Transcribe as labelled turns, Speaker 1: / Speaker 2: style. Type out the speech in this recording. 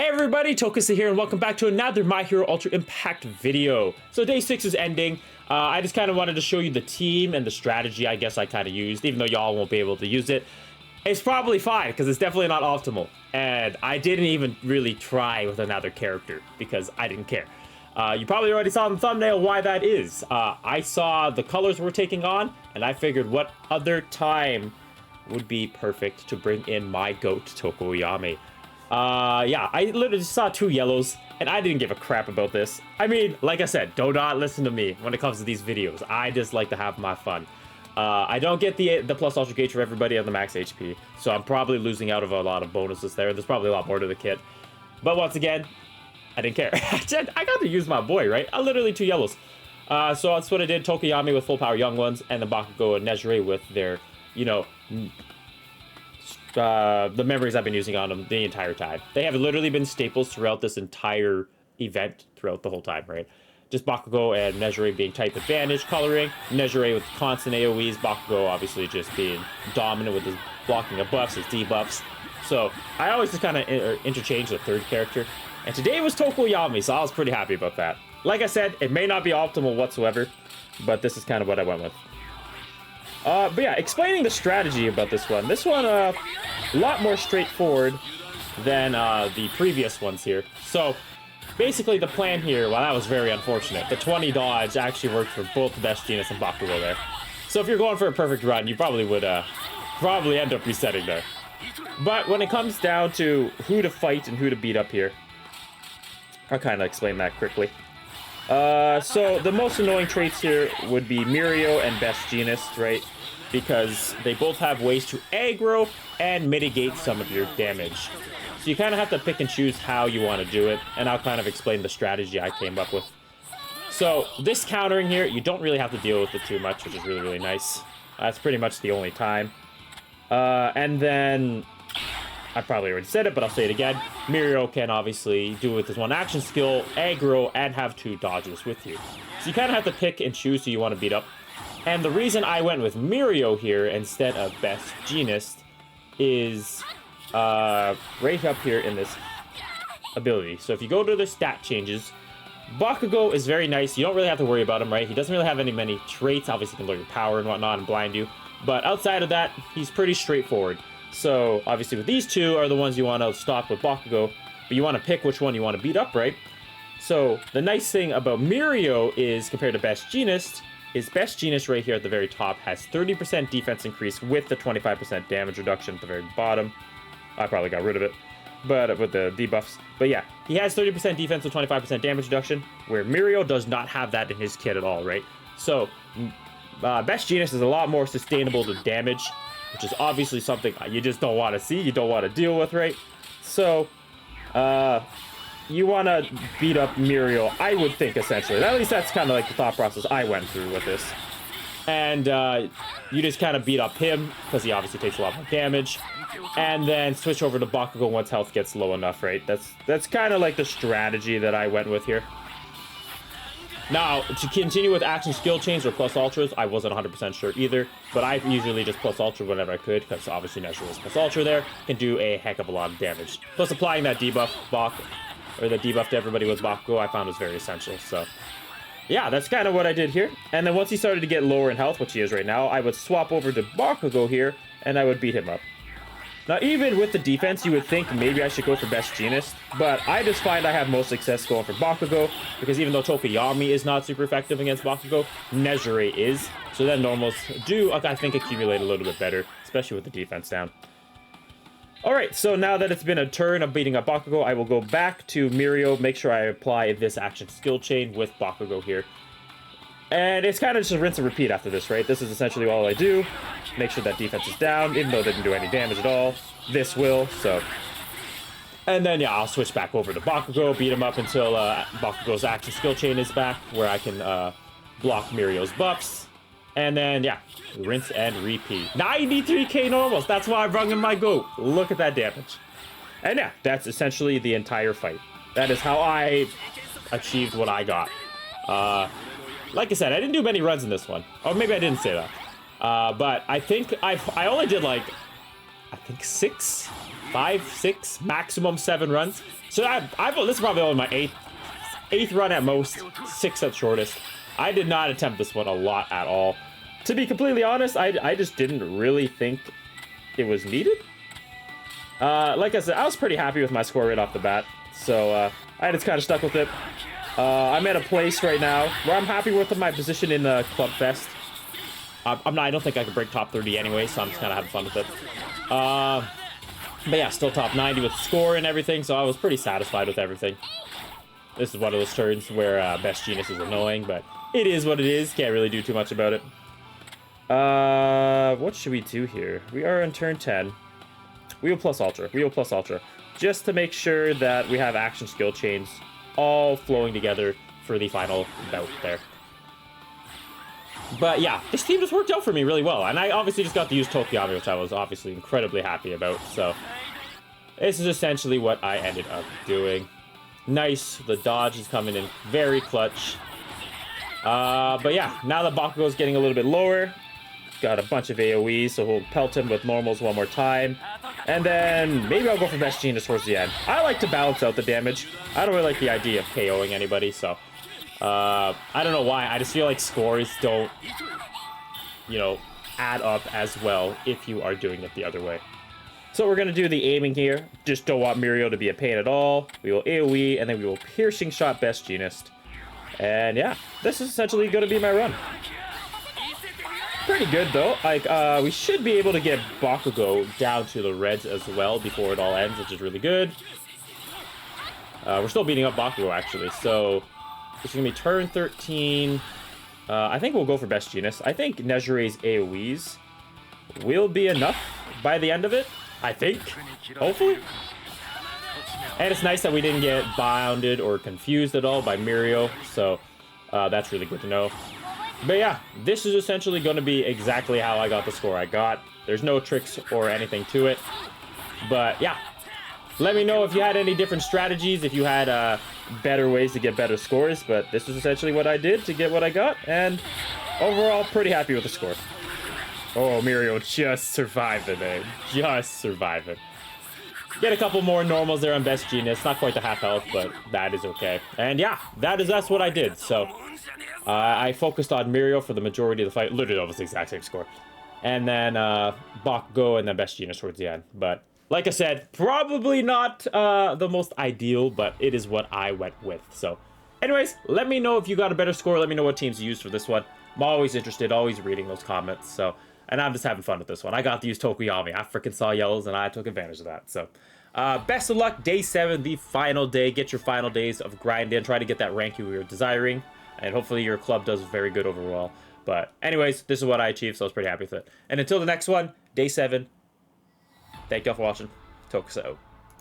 Speaker 1: Hey everybody, Tokusa here, and welcome back to another My Hero Ultra Impact video. So day 6 is ending. I just kind of wanted to show you the team and the strategy I guess I kind of used, even though y'all won't be able to use it. It's probably fine, because it's definitely not optimal. And I didn't even really try with another character, because I didn't care. You probably already saw in the thumbnail why that is. I saw the colors we're taking on, and I figured what other time would be perfect to bring in my GOAT, Tokoyami. Yeah, I literally saw 2 yellows, and I didn't give a crap about this. I mean, like I said, do not listen to me when it comes to these videos. I just like to have my fun. I don't get the plus ultra gauge for everybody on the max HP, so I'm probably losing out of a lot of bonuses there. There's probably a lot more to the kit. But once again, I didn't care. I got to use my boy, right? Literally 2 yellows. So that's what I did. Tokoyami with full power young ones, and the Bakugo and Nejire with their, you know, the memories I've been using on them the entire time. They have literally been staples throughout this entire event, throughout the whole time, right? Just Bakugo and Nejire being type advantage coloring, Nejire with constant AoEs, Bakugo obviously just being dominant with his blocking of buffs, his debuffs. So I always just kind of interchange the third character. And today was Tokoyami, so I was pretty happy about that. Like I said, it may not be optimal whatsoever, but this is kind of what I went with. But yeah, explaining the strategy about this one. This one, a lot more straightforward than the previous ones here. So, basically the plan here, well, that was very unfortunate. The 20 dodge actually worked for both Best Jeanist and Bakugo there. So if you're going for a perfect run, you probably would probably end up resetting there. But when it comes down to who to fight and who to beat up here, I'll kind of explain that quickly. So the most annoying traits here would be Mirio and Best Jeanist, right? Because they both have ways to aggro and mitigate some of your damage. So you kind of have to pick and choose how you want to do it, and I'll kind of explain the strategy I came up with. So this countering here, you don't really have to deal with it too much, which is really, really nice. That's pretty much the only time. And then I probably already said it, but I'll say it again. Mirio can obviously do it with his one action skill, aggro, and have 2 dodges with you. So you kind of have to pick and choose who you want to beat up. And the reason I went with Mirio here instead of Best Jeanist is right up here in this ability. So if you go to the stat changes, Bakugo is very nice. You don't really have to worry about him, right? He doesn't really have many traits. Obviously, he can lower your power and whatnot and blind you. But outside of that, he's pretty straightforward. So, obviously, with these 2 are the ones you want to stop with Bakugo, but you want to pick which one you want to beat up, right? So, the nice thing about Mirio is, compared to Best Jeanist, is Best Jeanist right here at the very top has 30% defense increase with the 25% damage reduction at the very bottom. I probably got rid of it, but with the debuffs. But yeah, he has 30% defense with 25% damage reduction, where Mirio does not have that in his kit at all, right? So, Best Jeanist is a lot more sustainable to damage, which is obviously something you just don't want to see, you don't want to deal with, right? So, you want to beat up Mirio, I would think, essentially. At least that's kind of like the thought process I went through with this. And you just kind of beat up him, because he obviously takes a lot more damage. And then switch over to Bakugo once health gets low enough, right? That's kind of like the strategy that I went with here. Now, to continue with action skill chains or plus ultras, I wasn't 100% sure either, but I usually just plus ultra whenever I could, because obviously Nejire was plus ultra there, can do a heck of a lot of damage. Plus applying that debuff, the debuff to everybody with Bakugo, I found was very essential, so. Yeah, that's kind of what I did here. And then once he started to get lower in health, which he is right now, I would swap over to Bakugo here, and I would beat him up. Now, even with the defense, you would think maybe I should go for Best Jeanist, but I just find I have most success going for Bakugo, because even though Tokoyami is not super effective against Bakugo, Nejire is. So then normals do, I think, accumulate a little bit better, especially with the defense down. Alright, so now that it's been a turn of beating up Bakugo, I will go back to Mirio, make sure I apply this action skill chain with Bakugo here. And it's kind of just a rinse and repeat after this, right? This is essentially all I do. Make sure that defense is down, even though it didn't do any damage at all. This will, so. And then, yeah, I'll switch back over to Bakugo, beat him up until Bakugo's action skill chain is back, where I can block Mirio's buffs. And then, yeah, rinse and repeat. 93k normals, that's why I brought in my GOAT. Look at that damage. And yeah, that's essentially the entire fight. That is how I achieved what I got. Like I said, I didn't do many runs in this one. Or maybe I didn't say that. But I think I only did like, I think 6 5, 6, maximum 7 runs. So this is probably only my eighth run at most, 6 at shortest. I did not attempt this one a lot at all. To be completely honest, I just didn't really think it was needed. Like I said, I was pretty happy with my score right off the bat, so I just kind of stuck with it. I'm at a place right now where I'm happy with my position in the Club Fest. I don't think I can break top 30 anyway, so I'm just kind of having fun with it. But yeah, still top 90 with score and everything, so I was pretty satisfied with everything. This is one of those turns where Best Genius is annoying, but it is what it is. Can't really do too much about it. What should we do here? We are in turn 10. Wheel plus Ultra. Wheel plus Ultra. Just to make sure that we have action skill chains all flowing together for the final bout there. But yeah, this team just worked out for me really well. And I obviously just got to use Tokiyami, which I was obviously incredibly happy about. So this is essentially what I ended up doing. Nice. The dodge is coming in very clutch. But yeah, now that Bakugo's getting a little bit lower, got a bunch of AoEs, so we'll pelt him with normals one more time. And then maybe I'll go for Best Genius towards the end. I like to balance out the damage. I don't really like the idea of KOing anybody, so I don't know why. I just feel like scores don't, you know, add up as well if you are doing it the other way. So we're going to do the aiming here. Just don't want Mirio to be a pain at all. We will AoE, and then we will Piercing Shot Best Genius. And yeah, this is essentially going to be my run. Pretty good though. Like we should be able to get Bakugo down to the reds as well before it all ends, which is really good. We're still beating up Bakugo actually, so it's gonna be turn 13. I think we'll go for Best Genius. I think Nejure's AoEs will be enough by the end of it. I think, hopefully. And it's nice that we didn't get bounded or confused at all by Mirio, so that's really good to know. But yeah, this is essentially going to be exactly how I got the score I got. There's no tricks or anything to it. But yeah, let me know if you had any different strategies, if you had better ways to get better scores. But this is essentially what I did to get what I got. And overall, pretty happy with the score. Oh, Mirio just surviving, man. Just surviving. Get a couple more normals there on Best Genius. Not quite the half health, but that is okay. And yeah, that's what I did. So I focused on Mirio for the majority of the fight. Literally almost the exact same score. And then Bakugo and then Best Genius towards the end. But like I said, probably not the most ideal, but it is what I went with. So anyways, let me know if you got a better score. Let me know what teams you used for this one. I'm always interested, always reading those comments. So, and I'm just having fun with this one. I got to use Tokuyami. I freaking saw yellows and I took advantage of that. So best of luck, day 7, the final day. Get your final days of grind in. Try to get that rank you were desiring. And hopefully your club does very good overall. But anyways, this is what I achieved, so I was pretty happy with it. And until the next one, day 7, thank y'all for watching. Tokus out.